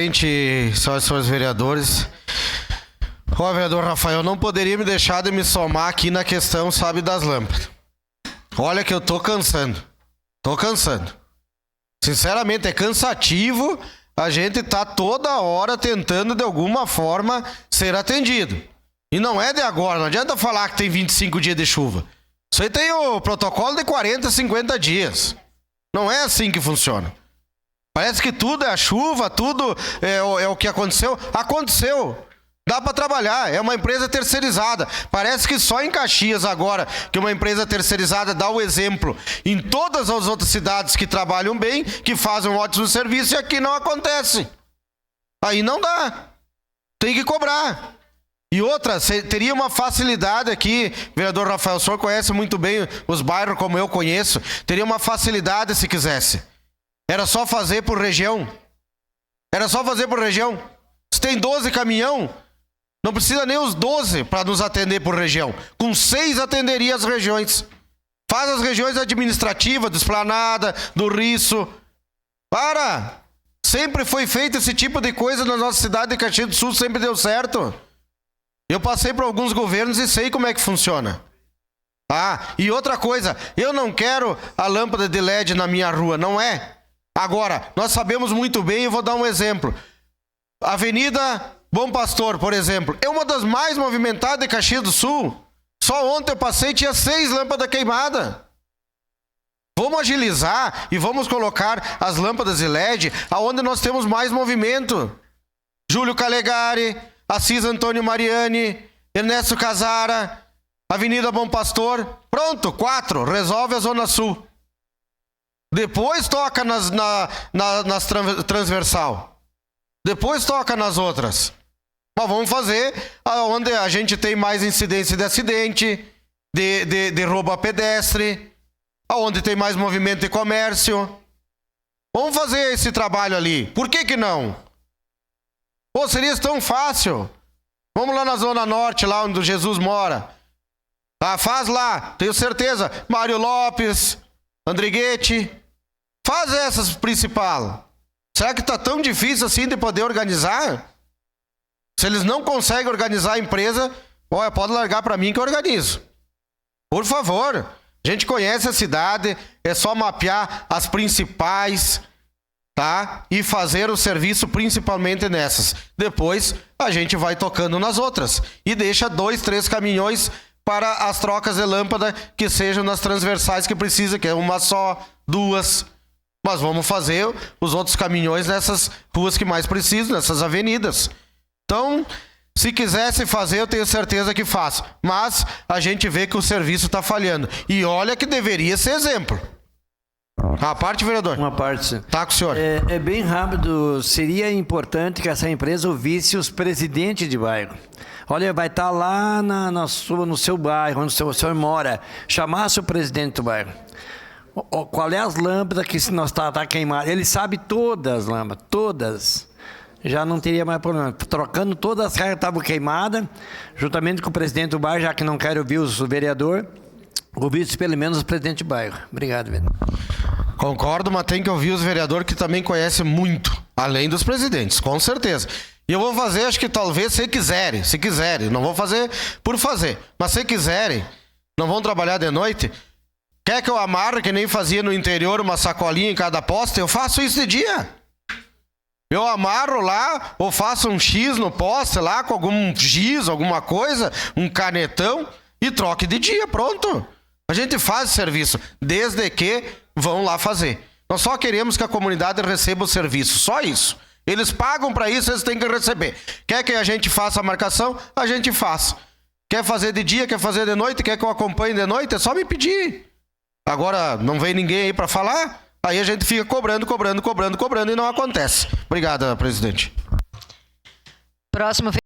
Senhores vereadores, o vereador Rafael não poderia me deixar de me somar aqui na questão, sabe, das lâmpadas. Olha que eu tô cansando. Sinceramente, é cansativo a gente tá toda hora tentando de alguma forma ser atendido. E não é de agora, não adianta falar que tem 25 dias de chuva. Isso aí tem o protocolo de 40, 50 dias. Não é assim que funciona. Parece que tudo é a chuva, tudo é o que aconteceu. Aconteceu. Dá para trabalhar. É uma empresa terceirizada. Parece que só em Caxias agora que uma empresa terceirizada dá o exemplo em todas as outras cidades que trabalham bem, que fazem um ótimo serviço, e aqui não acontece. Aí não dá. Tem que cobrar. E outra, teria uma facilidade aqui, vereador Rafael, o senhor conhece muito bem os bairros como eu conheço, teria uma facilidade se quisesse. Era só fazer por região. Se tem 12 caminhão, não precisa nem os 12 para nos atender por região. Com 6 atenderia as regiões. Faz as regiões administrativas, do Esplanada, do Risso. Sempre foi feito esse tipo de coisa na nossa cidade de Caxias do Sul, sempre deu certo. Eu passei por alguns governos e sei como é que funciona. E outra coisa, eu não quero a lâmpada de LED na minha rua, não é? Agora, nós sabemos muito bem, eu vou dar um exemplo. Avenida Bom Pastor, por exemplo, é uma das mais movimentadas de Caxias do Sul. Só ontem eu passei e tinha 6 lâmpadas queimadas. Vamos agilizar e vamos colocar as lâmpadas de LED aonde nós temos mais movimento. Júlio Calegari, Assis Antônio Mariani, Ernesto Casara, Avenida Bom Pastor. Pronto, 4, resolve a Zona Sul. Depois toca nas transversal. Depois toca nas outras. Mas vamos fazer onde a gente tem mais incidência de acidente, de roubo a pedestre, onde tem mais movimento de comércio. Vamos fazer esse trabalho ali. Por que não? Seria tão fácil. Vamos lá na Zona Norte, lá onde o Jesus mora. Faz lá, tenho certeza. Mário Lopes, Andriguete. Faz essas principais. Será que está tão difícil assim de poder organizar? Se eles não conseguem organizar a empresa, pode largar para mim que eu organizo. Por favor. A gente conhece a cidade, é só mapear as principais, tá? E fazer o serviço principalmente nessas. Depois a gente vai tocando nas outras. E deixa 2, 3 caminhões para as trocas de lâmpada que sejam nas transversais que precisa, que é uma só, 2. Mas vamos fazer os outros caminhões nessas ruas que mais precisam, nessas avenidas. Então, se quisesse fazer, eu tenho certeza que faz. Mas a gente vê que o serviço está falhando. E olha que deveria ser exemplo. A parte, vereador? Uma parte. Tá com o senhor. É bem rápido. Seria importante que essa empresa ouvisse os presidentes de bairro. Olha, vai estar lá no seu bairro, onde o senhor mora. Chamasse o presidente do bairro. Qual é as lâmpadas que nós tá queimado? Ele sabe todas as lâmpadas, todas. Já não teria mais problema. Trocando todas as cargas que estavam queimadas, juntamente com o presidente do bairro, já que não quero ouvir o vereador, ouvir pelo menos o presidente do bairro. Obrigado, vereador. Concordo, mas tem que ouvir os vereadores que também conhecem muito, além dos presidentes, com certeza. E eu vou fazer, acho que talvez, se quiserem, não vou fazer por fazer, mas se quiserem, não vão trabalhar de noite, quer que eu amarre, que nem fazia no interior, uma sacolinha em cada poste? Eu faço isso de dia. Eu amarro lá, ou faço um X no poste lá, com algum giz, alguma coisa, um canetão, e troque de dia, pronto. A gente faz serviço, desde que vão lá fazer. Nós só queremos que a comunidade receba o serviço, só isso. Eles pagam para isso, eles têm que receber. Quer que a gente faça a marcação? A gente faz. Quer fazer de dia, quer fazer de noite, quer que eu acompanhe de noite? É só me pedir. Agora, não vem ninguém aí para falar? Aí a gente fica cobrando e não acontece. Obrigado, presidente. Próximo